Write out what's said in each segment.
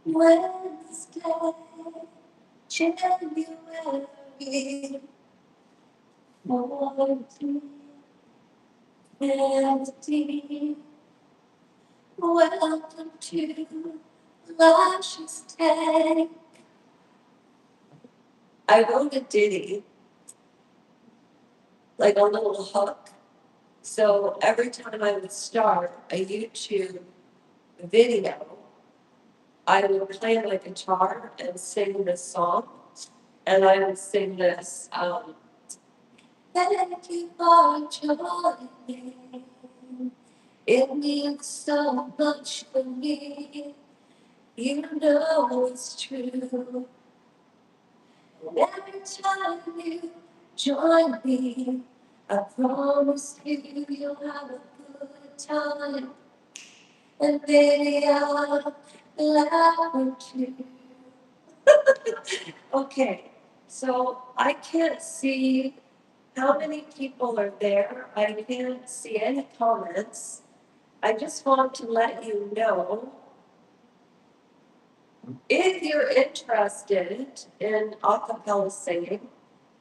Wednesday, January 14th, 15. Welcome to Lasha's Day. I wrote a ditty, like a little hook. So every time I would start a YouTube video, I would play my guitar and sing this song. And I would sing this, thank you for joining. It means so much for me. You know it's true. And every time you join me, I promise you you'll have a good time. And maybe I'll laugh at you. Okay, so I can't see how many people are there. I can't see any comments. I just want to let you know, if you're interested in a-cappella singing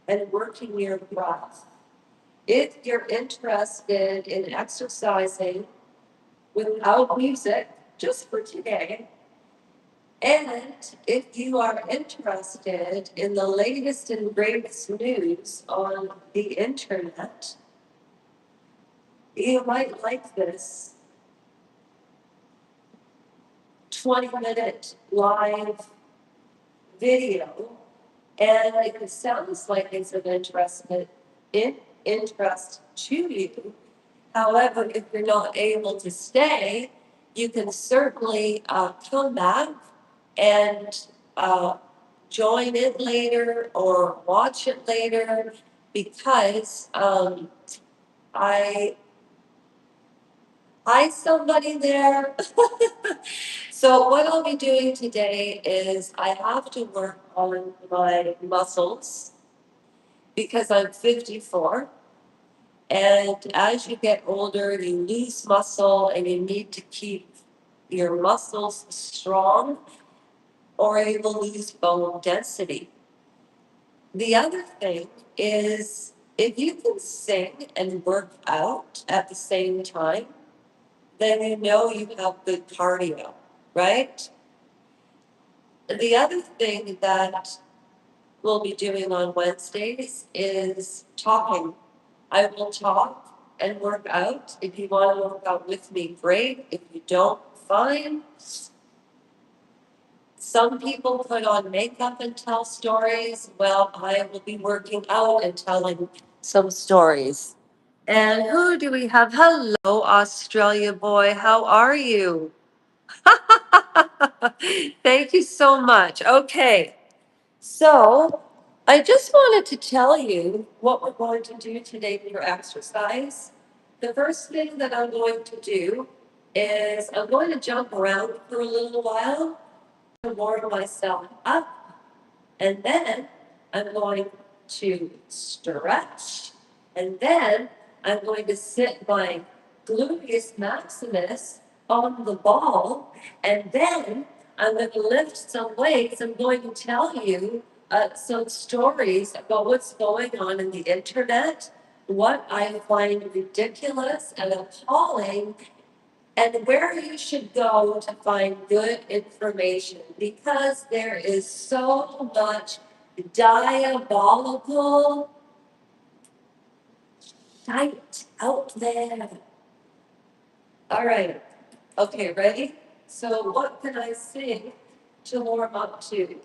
and working your breath, if you're interested in exercising without music, just for today, and if you are interested in the latest and greatest news on the internet, you might like this 20-minute live video. And if it sounds like it's of interest to you, however, if you're not able to stay, you can certainly come back and join it later or watch it later, because I somebody there. So what I'll be doing today is I have to work on my muscles because I'm 54. And as you get older, you lose muscle and you need to keep your muscles strong or you will lose bone density. The other thing is, if you can sing and work out at the same time, then you know you have good cardio, right? The other thing that we'll be doing on Wednesdays is talking. I will talk and work out. If you want to work out with me, great. If you don't, fine. Some people put on makeup and tell stories. Well, I will be working out and telling some stories. And who do we have? Hello, Australia boy. How are you? Thank you so much. Okay. So I just wanted to tell you what we're going to do today for exercise. The first thing that I'm going to do is I'm going to jump around for a little while to warm myself up. And then I'm going to stretch. And then I'm going to sit my gluteus maximus on the ball. And then I'm going to lift some weights. I'm going to tell you some stories about what's going on in the internet, what I find ridiculous and appalling, and where you should go to find good information, because there is so much diabolical shite out there. All right. Okay, ready? So what can I sing to warm up to?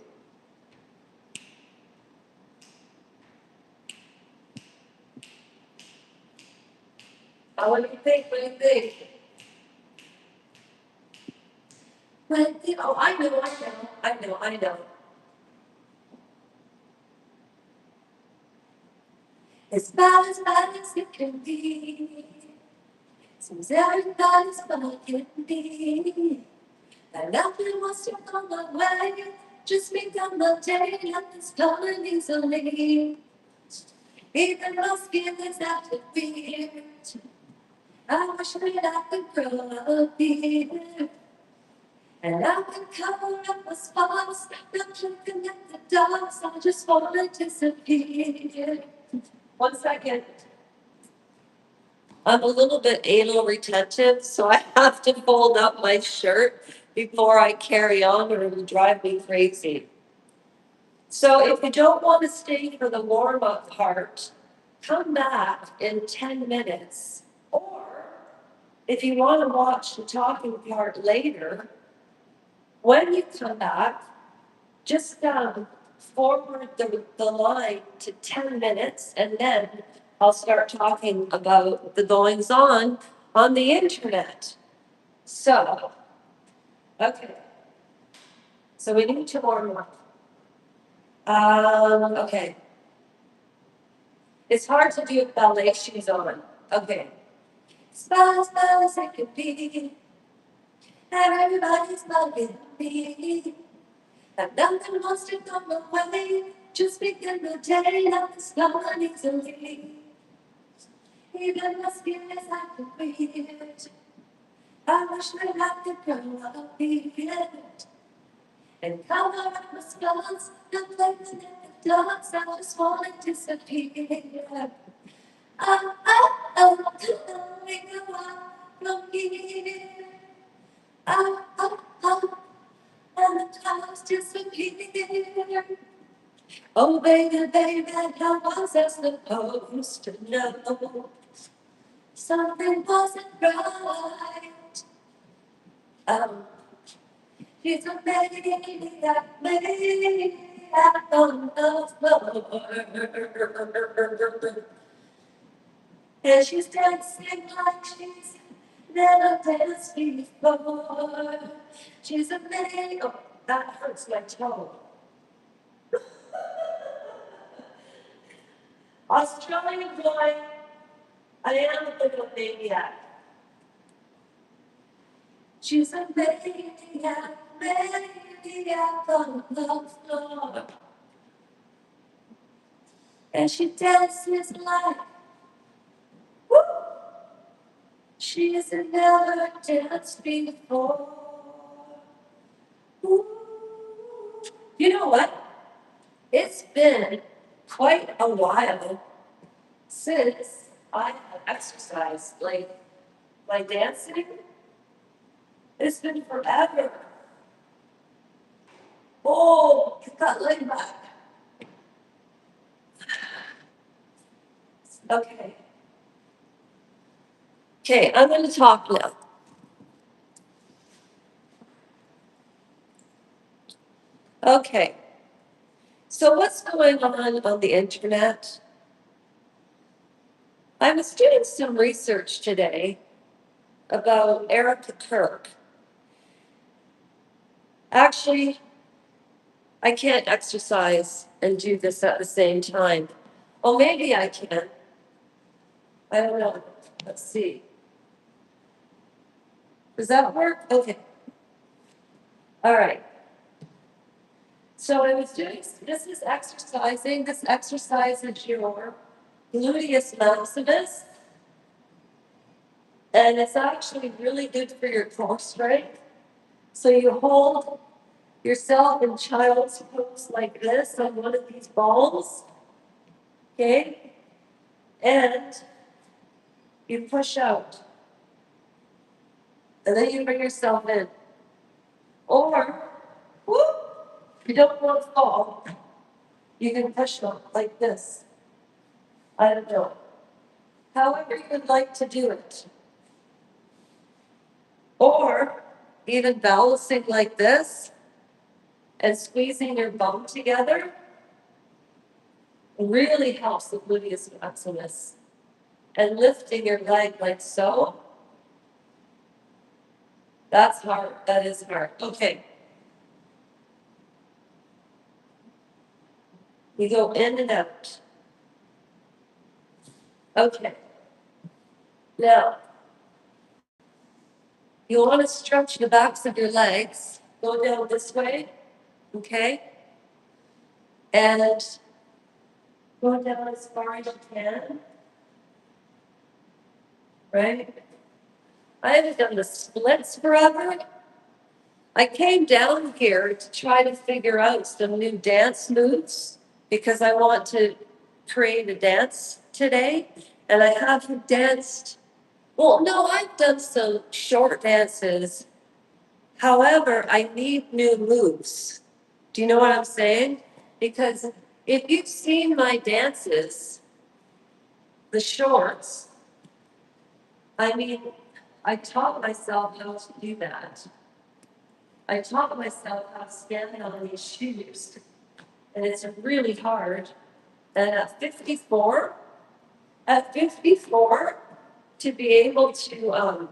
What do you think? What do you think? Oh, I know. As bad as it can be. Seems everybody's fucking me. And nothing wants to go my way. Just become my day. Nothing's coming easily. Even my skin is after fear. I wish that I could grow up here. And I can cover up my spots, not looking at the dots, I just wanna disappear. 1 second. I'm a little bit anal retentive, so I have to fold up my shirt before I carry on or it'll drive me crazy. So if you don't want to stay for the warm-up part, come back in 10 minutes. Or if you want to watch the talking part later, when you come back, just forward the line to 10 minutes, and then I'll start talking about the goings on the internet. So, okay. So we need to warm up. Okay. It's hard to do with ballet shoes on. Okay. Smile, smile as it could be. Everybody's loving me. And nothing wants to come away. Just begin the day and it's gone easily. Even my skin is acting weird. I wish that I could grow up here and cover up my scars and play in the dance. I just wanna disappear. Coming from here. And the clouds disappear. Oh, baby, baby, how was I supposed to know? Something wasn't right. Um, she's a baby that made out on the floor. And she's dancing like she's never danced before. She's a baby. Oh, that hurts my toe. Australian boy, I am a little maniac. She's a maniac, maniac on the floor. And she dances like, woo! She's never danced before. Ooh. You know what? It's been quite a while since I have exercised. Like, my dancing, it's been forever. Oh, you got laid back. Okay. Okay, I'm going to talk now. Okay. So what's going on the internet? I was doing some research today about Erica Kirk. Actually, I can't exercise and do this at the same time. Oh, maybe I can. I don't know. Let's see. Does that work? Okay. All right. So I was doing, this is exercising. This exercises your gluteus maximus. And it's actually really good for your core strength. So you hold yourself in child's pose like this on one of these balls. Okay? And you push out. And then you bring yourself in. Or, whoop, you don't want to fall. You can push up like this. I don't know. However you would like to do it. Or even balancing like this and squeezing your bum together really helps the gluteus maximus. And lifting your leg like so, that's hard. That is hard. Okay. You go in and out. Okay. Now, you want to stretch the backs of your legs. Go down this way. Okay? And go down as far as you can. Right? I haven't done the splits forever. I came down here to try to figure out some new dance moves because I want to create a dance today. And I haven't danced. Well, no, I've done some short dances. However, I need new moves. Do you know what I'm saying? Because if you've seen my dances, the shorts, I mean, I taught myself how to do that. I taught myself how to stand on these shoes, and it's really hard. And at 54, to be able to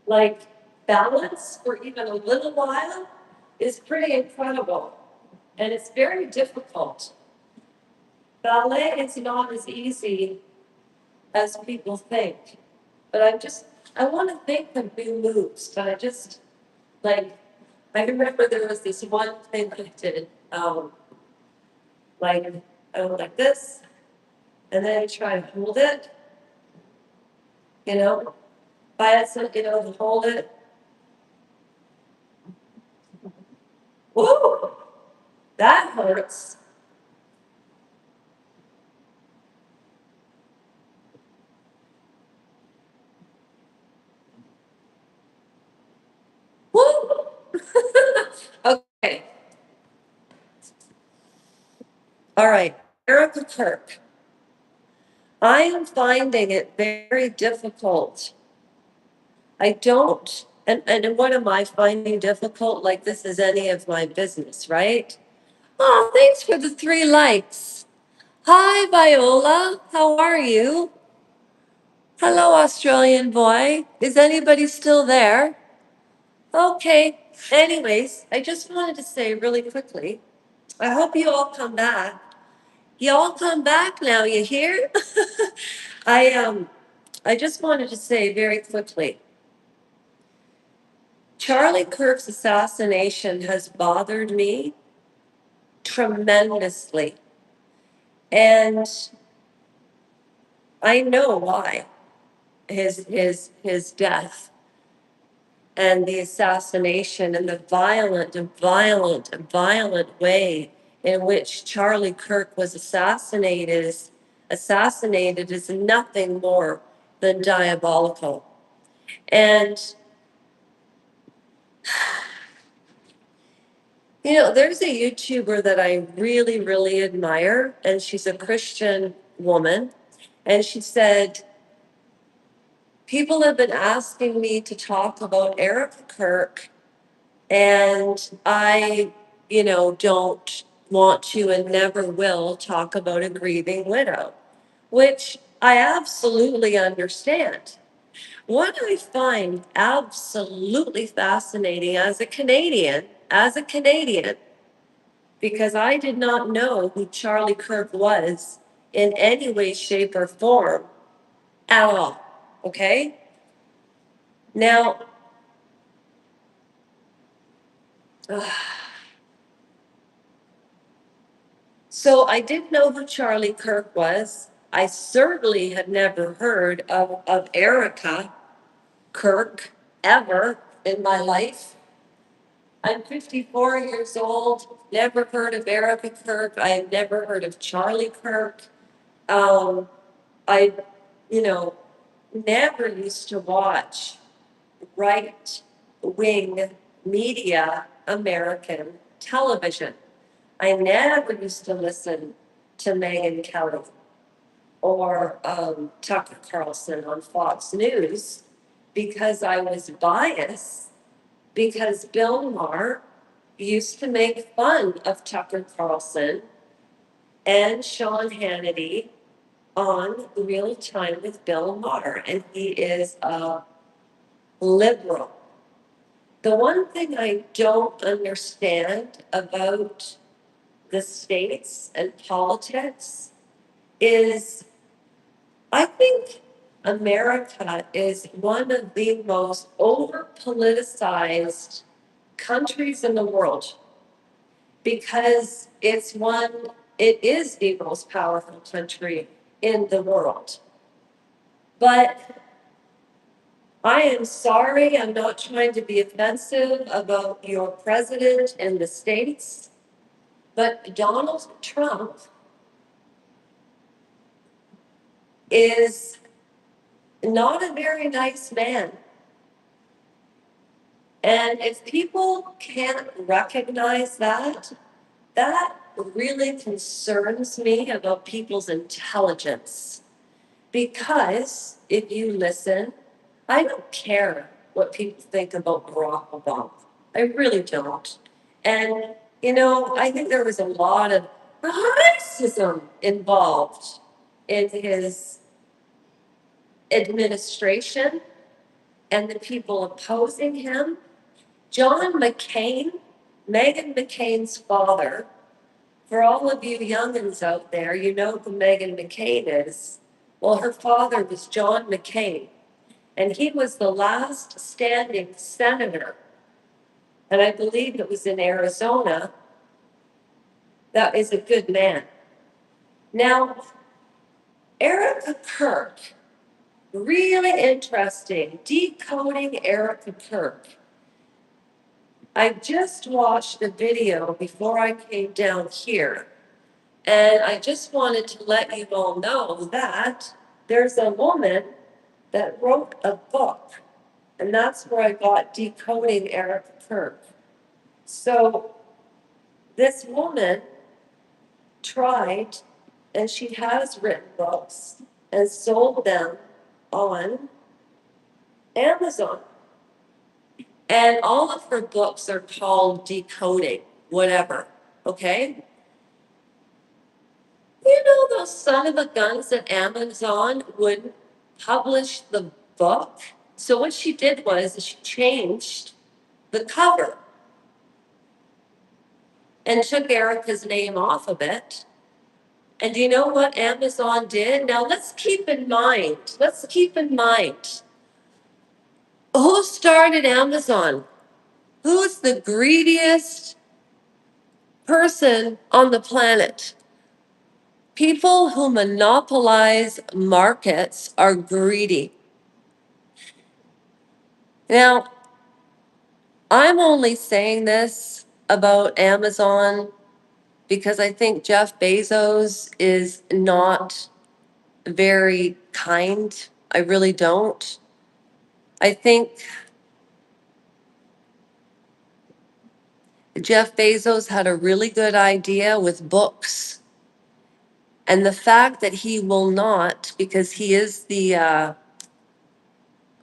like balance for even a little while is pretty incredible, and it's very difficult. Ballet is not as easy as people think, but I want to think of new moves, but like, I remember there was this one thing I did, like, I went like this, and then you try to hold it, you know, by itself, hold it. Woo! That hurts. Woo! Okay. All right. Erica Kirk. I am finding it very difficult. I don't, and what am I finding difficult? Like this is any of my business, right? Oh, thanks for the 3 likes. Hi, Viola. How are you? Hello, Australian boy. Is anybody still there? Okay. Anyways, I just wanted to say really quickly, I hope you all come back. You all come back now, you hear? I I just wanted to say very quickly, Charlie Kirk's assassination has bothered me tremendously. And I know why his death and the assassination and the violent way in which Charlie Kirk was assassinated is nothing more than diabolical. And there's a YouTuber that I really, really admire, and she's a Christian woman. And she said, people have been asking me to talk about Erica Kirk, and I, don't want to and never will talk about a grieving widow, which I absolutely understand. What I find absolutely fascinating as a Canadian, because I did not know who Charlie Kirk was in any way, shape, or form at all. Okay? Now, so I didn't know who Charlie Kirk was. I certainly had never heard of Erica Kirk ever in my life. I'm 54 years old, never heard of Erica Kirk. I have never heard of Charlie Kirk. Um, I, you know, never used to watch right wing media American television. I never used to listen to Megyn Kelly or Tucker Carlson on Fox News because I was biased, because Bill Maher used to make fun of Tucker Carlson and Sean Hannity on Real Time with Bill Maher, and he is a liberal. The one thing I don't understand about the states and politics is I think America is one of the most over politicized countries in the world because it is the most powerful country in the world. But I am sorry, I'm not trying to be offensive about your president in the States, but Donald Trump is not a very nice man. And if people can't recognize that, that really concerns me about people's intelligence. Because if you listen, I don't care what people think about Barack Obama. I really don't. And, I think there was a lot of racism involved in his administration and the people opposing him. John McCain, Meghan McCain's father, for all of you youngins out there, you know who Meghan McCain is. Well, her father was John McCain, and he was the last standing senator, and I believe it was in Arizona. That is a good man. Now, Erica Kirk, really interesting, decoding Erica Kirk. I just watched a video before I came down here, and I just wanted to let you all know that there's a woman that wrote a book, and that's where I got Decoding Erica Kirk. So this woman tried, and she has written books and sold them on Amazon. And all of her books are called Decoding, whatever, okay? You know those son of a guns at Amazon wouldn't publish the book? So what she did was she changed the cover and took Erica's name off of it. And do you know what Amazon did? Now let's keep in mind, who started Amazon? Who's the greediest person on the planet? People who monopolize markets are greedy. Now, I'm only saying this about Amazon because I think Jeff Bezos is not very kind. I really don't. I think Jeff Bezos had a really good idea with books. And the fact that he will not, because he is the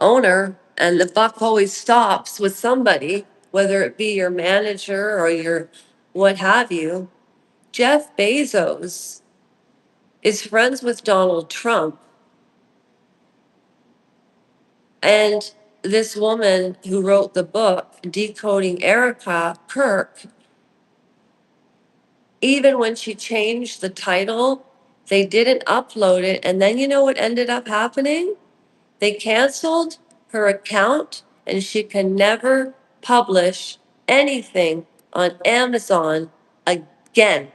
owner and the buck always stops with somebody, whether it be your manager or your what have you. Jeff Bezos is friends with Donald Trump. And this woman who wrote the book, Decoding Erica Kirk, even when she changed the title, they didn't upload it. And then you know what ended up happening? They canceled her account and she can never publish anything on Amazon again.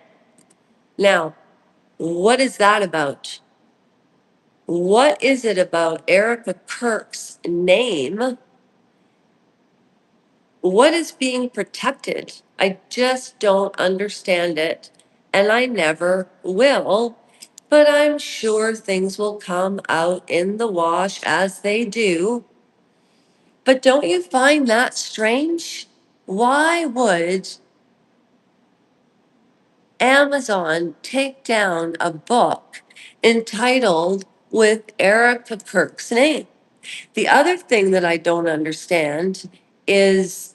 Now, what is that about? What is it about Erica Kirk's name? What is being protected? I just don't understand it, and I never will. But I'm sure things will come out in the wash as they do. But don't you find that strange? Why would Amazon take down a book entitled with Erica Kirk's name? The other thing that I don't understand is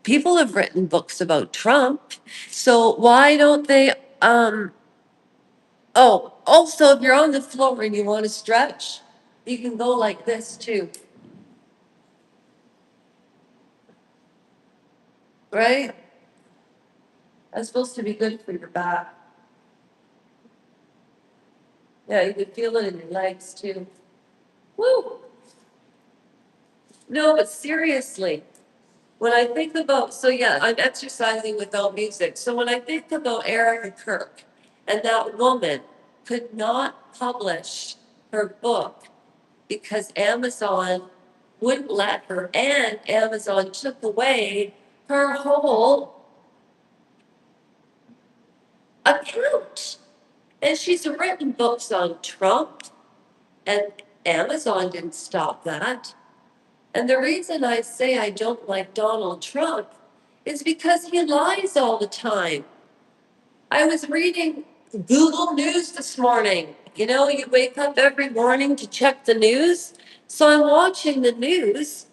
people have written books about Trump. So why don't they oh, also if you're on the floor and you want to stretch, you can go like this too. Right? That's supposed to be good for your back. Yeah, you can feel it in your legs too. Woo! No, but seriously, when I think about, so yeah, I'm exercising without music. So when I think about Erica Kirk and that woman could not publish her book because Amazon wouldn't let her, and Amazon took away her whole account. And she's written books on Trump, and Amazon didn't stop that. And the reason I say I don't like Donald Trump is because he lies all the time. I was reading Google News this morning. You know, you wake up every morning to check the news. So I'm watching the news,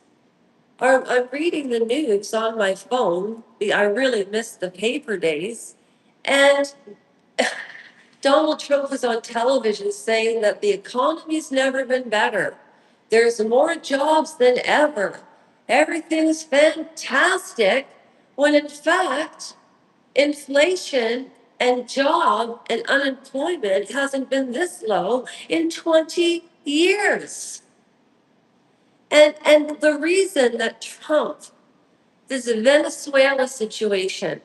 or I'm reading the news on my phone. I really miss the paper days. And Donald Trump was on television saying that the economy's never been better. There's more jobs than ever. Everything's fantastic. When in fact, inflation and job and unemployment hasn't been this low in 20 years. And the reason that Trump, this Venezuela situation,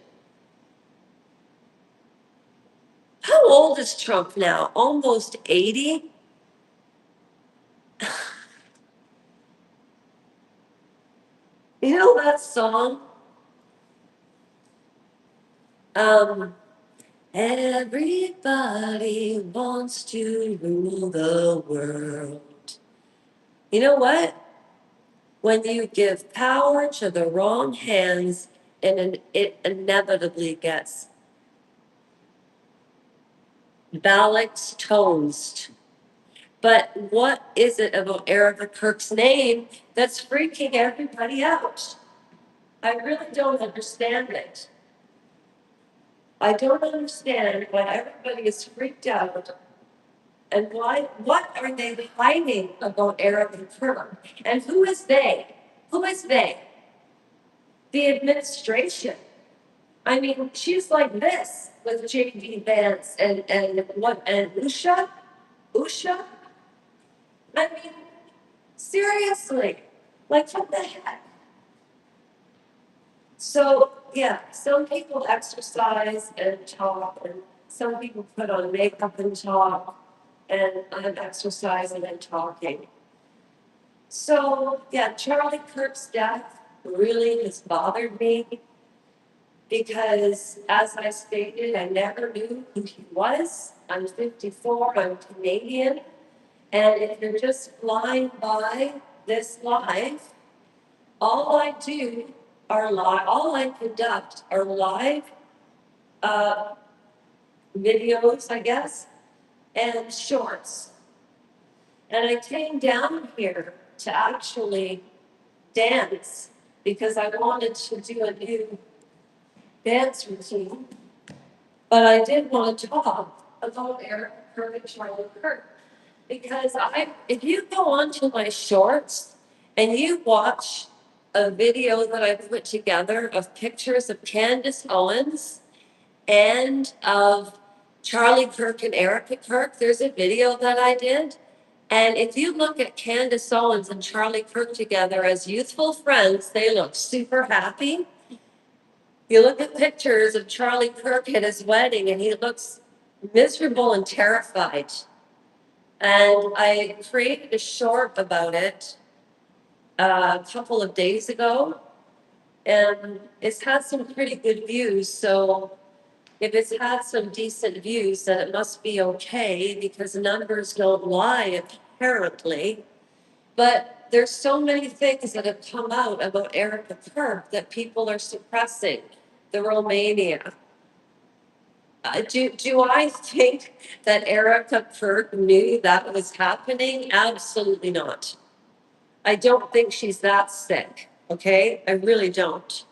how old is Trump now? Almost 80? You know that song? Um, Everybody wants to rule the world. You know what? When you give power to the wrong hands, it inevitably gets ballots toast. But what is it about Erica Kirk's name that's freaking everybody out? I really don't understand it. I don't understand why everybody is freaked out and what are they hiding about Erica Kirk? And who is they? Who is they? The administration. I mean, she's like this with J.D. Vance and Lasha. Usha? I mean, seriously, like what the heck? So yeah, some people exercise and talk, and some people put on makeup and talk, and I'm exercising and talking. So yeah, Charlie Kirk's death really has bothered me because, as I stated, I never knew who he was. I'm 54, I'm Canadian, and if you're just flying by this life, all I do all I conduct are live uh, videos, I guess, and shorts. And I came down here to actually dance because I wanted to do a new dance routine. But I did want to talk about Eric Kirk and Charlie Kirk because if you go onto my shorts and you watch a video that I put together of pictures of Candace Owens and of Charlie Kirk and Erica Kirk, there's a video that I did. And if you look at Candace Owens and Charlie Kirk together as youthful friends, they look super happy. You look at pictures of Charlie Kirk at his wedding, and he looks miserable and terrified. And I created a short about it a couple of days ago, and it's had some pretty good views. So if it's had some decent views, then it must be okay because numbers don't lie, apparently. But there's so many things that have come out about Erica Kirk that people are suppressing. The Romania. Do I think that Erica Kirk knew that was happening? Absolutely not. I don't think she's that sick. Okay, I really don't.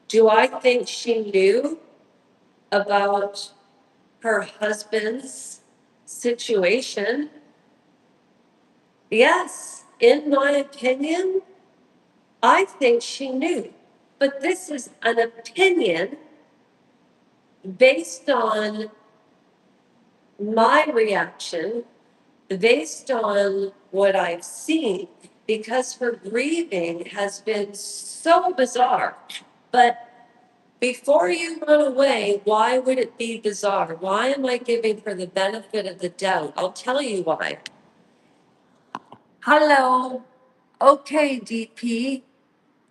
Do I think she knew about her husband's situation? Yes, in my opinion, I think she knew. But this is an opinion based on my reaction, based on what I've seen, because her grieving has been so bizarre. But before you run away, why would it be bizarre? Why am I giving her the benefit of the doubt? I'll tell you why. Hello. Okay, DP,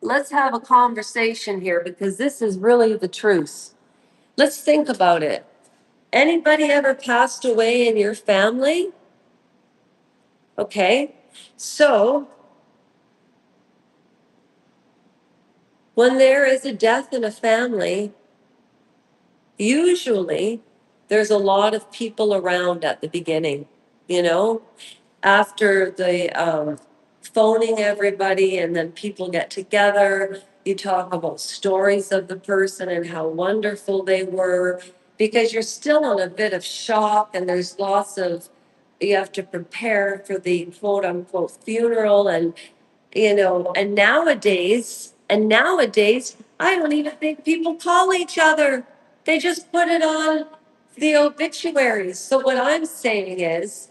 let's have a conversation here because this is really the truth. Let's think about it. Anybody ever passed away in your family? Okay. So when there is a death in a family, usually there's a lot of people around at the beginning, you know, after the phoning everybody and then people get together, you talk about stories of the person and how wonderful they were because you're still in a bit of shock and there's lots of, you have to prepare for the quote unquote funeral and, you know, and nowadays, I don't even think people call each other. They just put it on the obituaries. So what I'm saying is,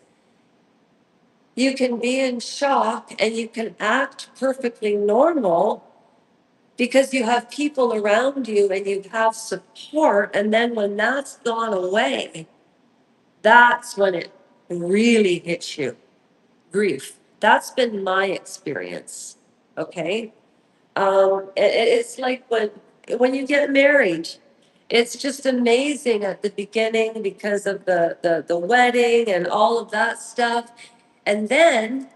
you can be in shock and you can act perfectly normal because you have people around you and you have support. And then when that's gone away, that's when it really hits you. Grief. That's been my experience. Okay. It's like when you get married, it's just amazing at the beginning because of the wedding and all of that stuff. And then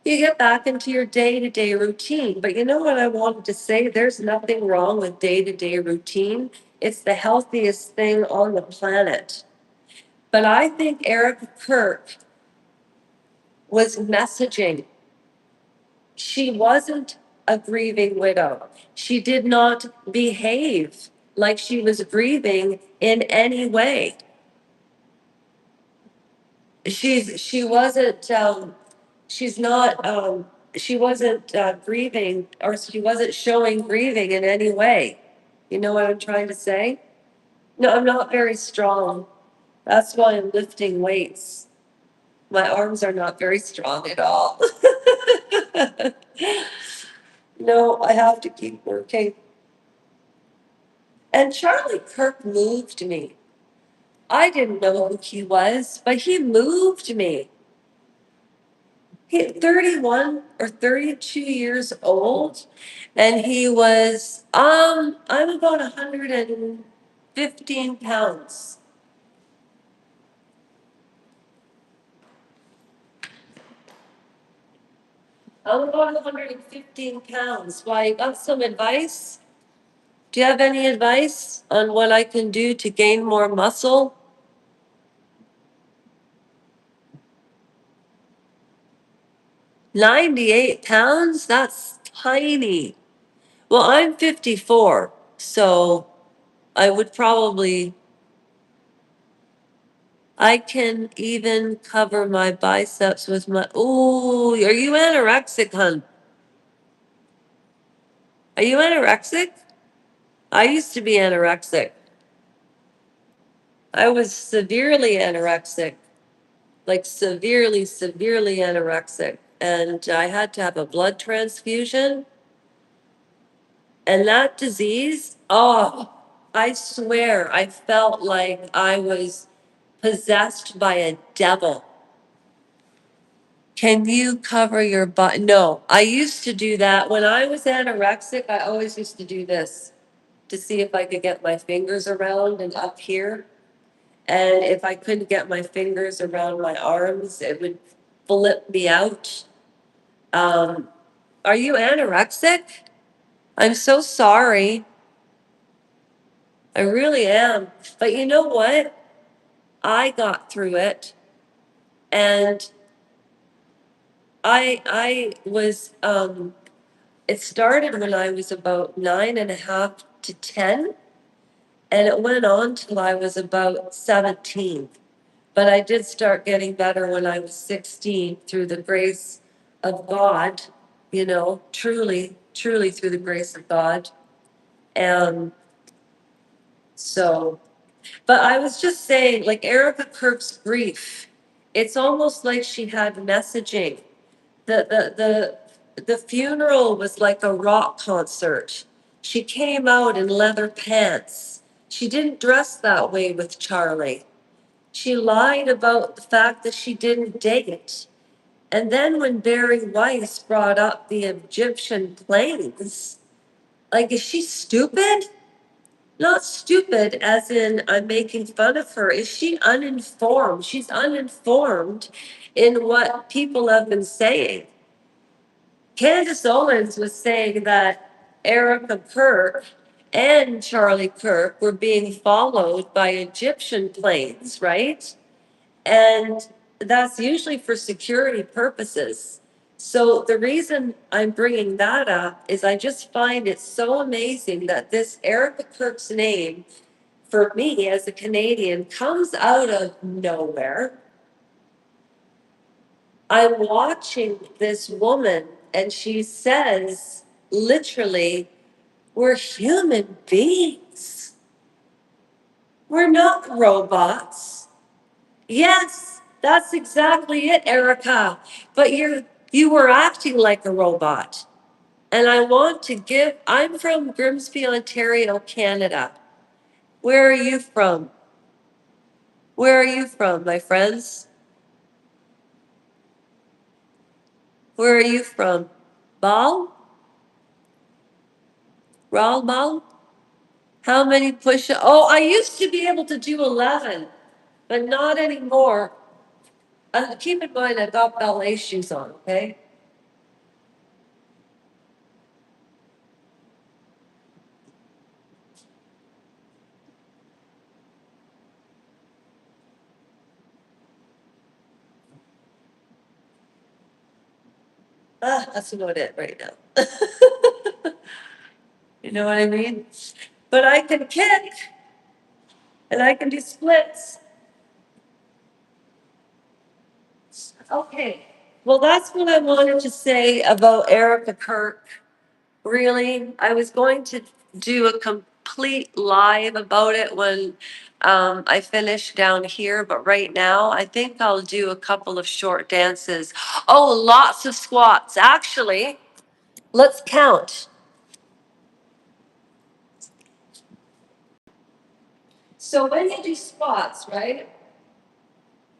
you get back into your day-to-day routine. But you know what I wanted to say? There's nothing wrong with day-to-day routine. It's the healthiest thing on the planet. But I think Erica Kirk was messaging. She wasn't a grieving widow. She did not behave like she was grieving in any way. She wasn't she's not she wasn't grieving, or she wasn't showing grieving in any way. You know what I'm trying to say? No, I'm not very strong. That's why I'm lifting weights. My arms are not very strong at all. No, I have to keep working. And Charlie Kirk moved me. I didn't know who he was, but he moved me. He 31 or 32 years old, and he was I'm about 115 pounds. I'm about 115 pounds. Why, you got some advice? Do you have any advice on what I can do to gain more muscle? 98 pounds? That's tiny. Well, I'm 54, so I would probably, I can even cover my biceps with my, ooh, are you anorexic, hun? Are you anorexic? I used to be anorexic. I was severely anorexic, like severely anorexic. And I had to have a blood transfusion. And that disease, oh, I swear, I felt like I was possessed by a devil. Can you cover your butt? No, I used to do that. When I was anorexic, I always used to do this to see if I could get my fingers around and up here. And if I couldn't get my fingers around my arms, it would flip me out. Um, are you anorexic? I'm so sorry. I really am. But you know what? I got through it, and I was it started when I was about 9.5 to 10, and it went on till I was about 17. But I did start getting better when I was 16 through the grace of God, you know, truly through the grace of God. And so, but I was just saying, like Erica Kirk's grief, it's almost like she had messaging. The funeral was like a rock concert. She came out in leather pants. She didn't dress that way with Charlie. She lied about the fact that she didn't date. And then when Barry Weiss brought up the Egyptian planes, like, is she stupid? Not stupid as in I'm making fun of her. Is she uninformed? She's uninformed in what people have been saying. Candace Owens was saying that Erica Kirk and Charlie Kirk were being followed by Egyptian planes, right? And that's usually for security purposes. So the reason I'm bringing that up is I just find it so amazing that this Erica Kirk's name, for me as a Canadian, comes out of nowhere. I'm watching this woman and she says, literally, we're human beings. We're not robots. Yes, that's exactly it, Erica. But you were acting like a robot. And I want to give, I'm from Grimsby, Ontario, Canada. Where are you from? Where are you from, my friends? Where are you from? Ball? Raw Ball? How many push ups? Oh, I used to be able to do 11, but not anymore. Keep in mind, I've got ballet shoes on, okay? That's about it right now. You know what I mean? But I can kick and I can do splits. Okay. Well, that's what I wanted to say about Erica Kirk. Really, I was going to do a complete live about it when I finish down here, but right now I think I'll do a couple of short dances. Oh, lots of squats. Actually, let's count. So when you do squats, right,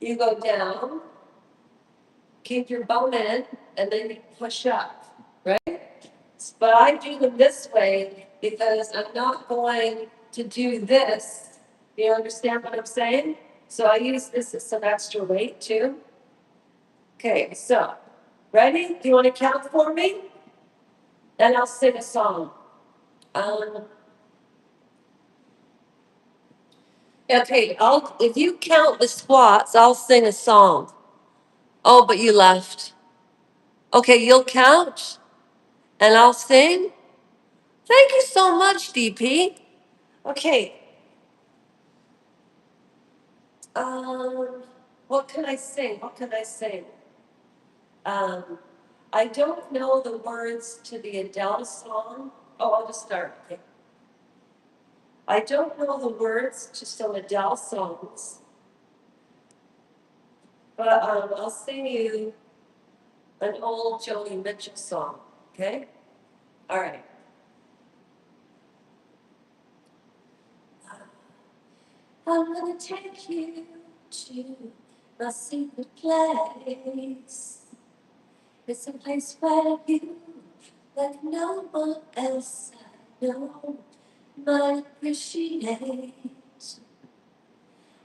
you go down, keep your bum in, and then you push up, right? But I do them this way because I'm not going to do this. You understand what I'm saying? So I use this as some extra weight too. Okay, so ready? Do you want to count for me? Then I'll sing a song. Um, okay, if you count the squats, I'll sing a song. Oh, but you left. Okay, you'll count and I'll sing. Thank you so much, DP. Okay, Um, what can I sing? What can I sing? Um, I don't know the words to the Adele song. Oh, I'll just start. Okay. I don't know the words to some Adele songs, but I'll sing you an old Joni Mitchell song. Okay? All right. I'm gonna take you to my secret place. It's a place where you, like no one else I know, might appreciate.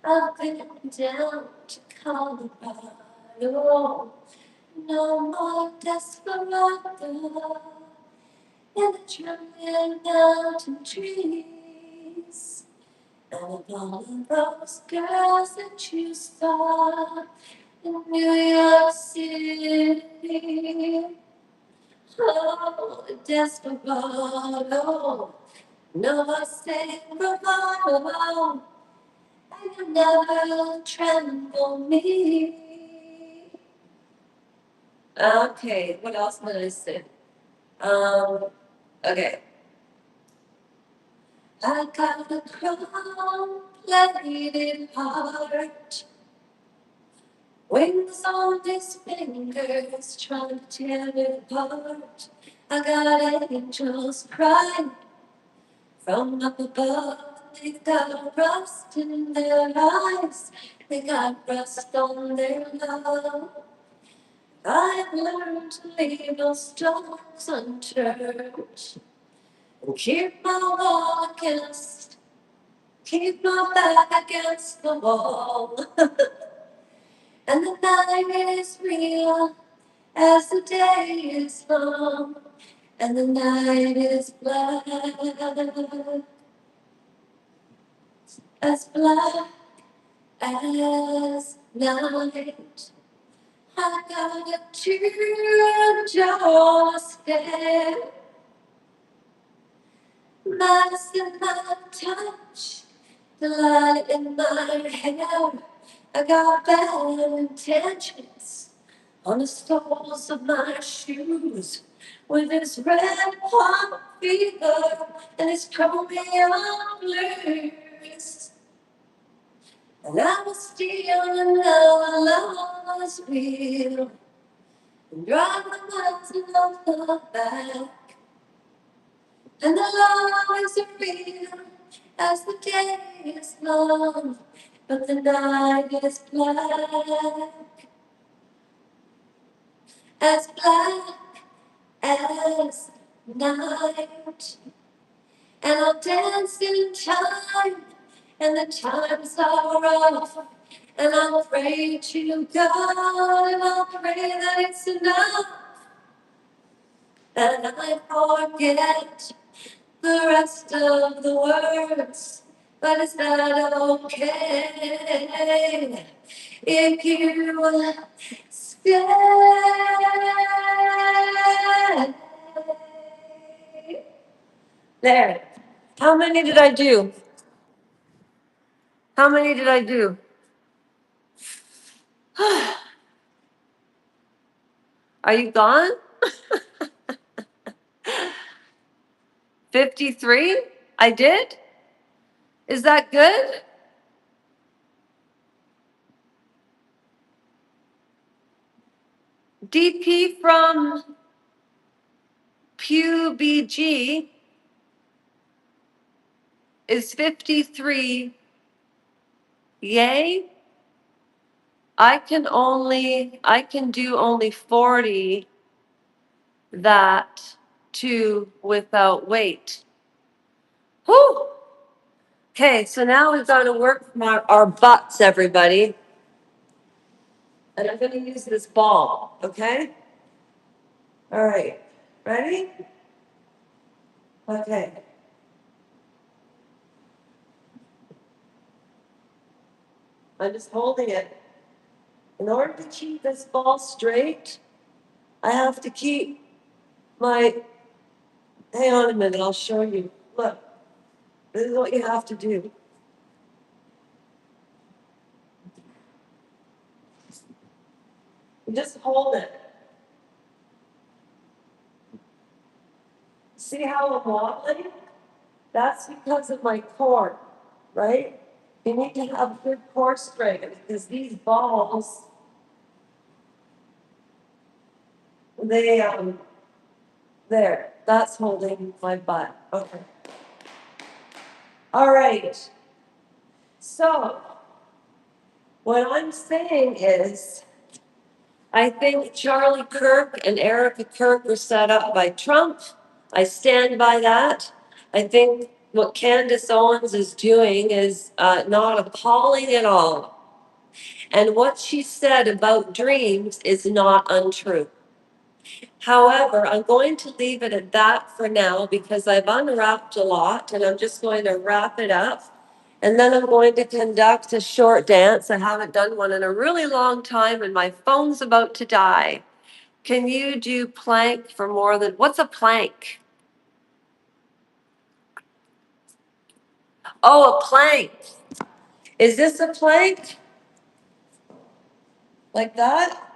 I've been down to Colorado, no more desperado in the jungle mountain trees. And of all of those girls that you saw in New York City. Oh, desperado, no say bravado, and you never tremble me. Okay, what else did I say? Um, okay. I got a chrome-plated heart, wings on his fingers, trying to tear it apart. I got angels crying from up above. They got rust in their eyes, they got rust on their love. I've learned to leave those stones unturned and keep my wall against, keep my back against the wall. And the night is real as the day is long, and the night is black as black as night. I got a tear just there, Madness in my touch, the light in my hair. I got bad intentions on the soles of my shoes. With this red hot fever and this chromium blues. And I was still in love, love's wheel. And drive the mountain off the back. And the love is real as the day is long, but the night is black as night. And I'll dance in time, and the times are rough. And I'll pray to God, and I'll pray that it's enough. And I forget the rest of the words, but is that okay if you stay? There. How many did I do? How many did I do? Are you gone? 53? I did? Is that good? DP from PUBG is 53. Yay? I can do only 40 that too without weight. Whew. Okay, so now we've got to work from our butts, everybody. And I'm going to use this ball, okay? All right, ready? Okay. I'm just holding it. In order to keep this ball straight, I have to keep my, hang on a minute, I'll show you. Look, this is what you have to do. You just hold it. See how I'm wobbling? That's because of my core, right? You need to have good core strength because these balls, they, there, that's holding my butt. Okay. All right. So, what I'm saying is, I think Charlie Kirk and Erica Kirk were set up by Trump. I stand by that. I think what Candace Owens is doing is not appalling at all. And what she said about dreams is not untrue. However, I'm going to leave it at that for now because I've unwrapped a lot and I'm just going to wrap it up. And then I'm going to conduct a short dance. I haven't done one in a really long time and my phone's about to die. Can you do plank for more than, what's a plank? Oh, a plank. Is this a plank? Like that?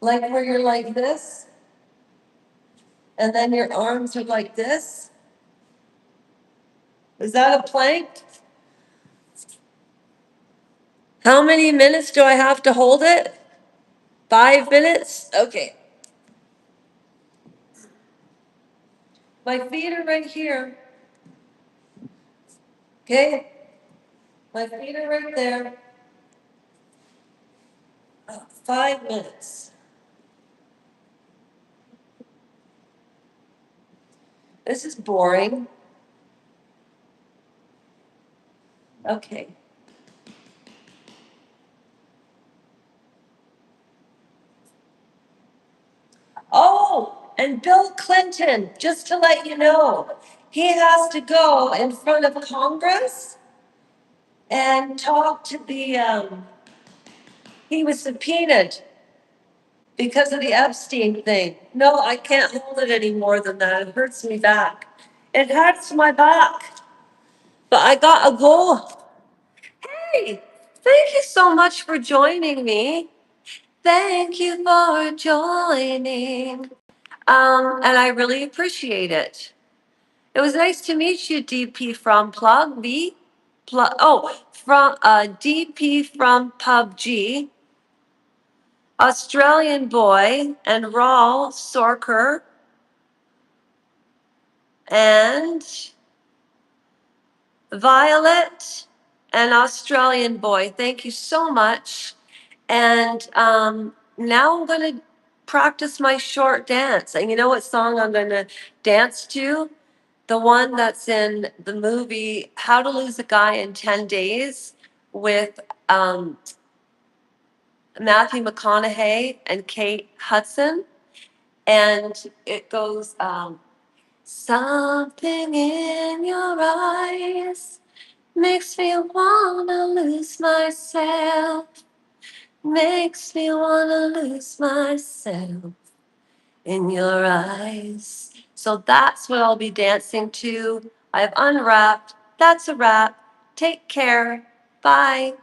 Like where you're like this? And then your arms are like this? Is that a plank? How many minutes do I have to hold it? 5 minutes? Okay. My feet are right here. Okay? My feet are right there. 5 minutes. This is boring. Okay. Oh, and Bill Clinton, just to let you know, he has to go in front of Congress and talk to he was subpoenaed because of the Epstein thing. No, I can't hold it any more than that. It hurts me back. It hurts my back. But I got a goal. Hey, thank you so much for joining me. Thank you for joining. And I really appreciate it. It was nice to meet you, DP from Plug V. From DP from PUBG, Australian boy, and Raul Sorker, and Violet, and Australian boy. Thank you so much. And now I'm going to practice my short dance. And you know what song I'm going to dance to? The one that's in the movie How to Lose a Guy in 10 Days with Matthew McConaughey and Kate Hudson. And it goes, something in your eyes makes me wanna lose myself, makes me wanna lose myself in your eyes. So that's what I'll be dancing to. I've unwrapped. That's a wrap. Take care. Bye.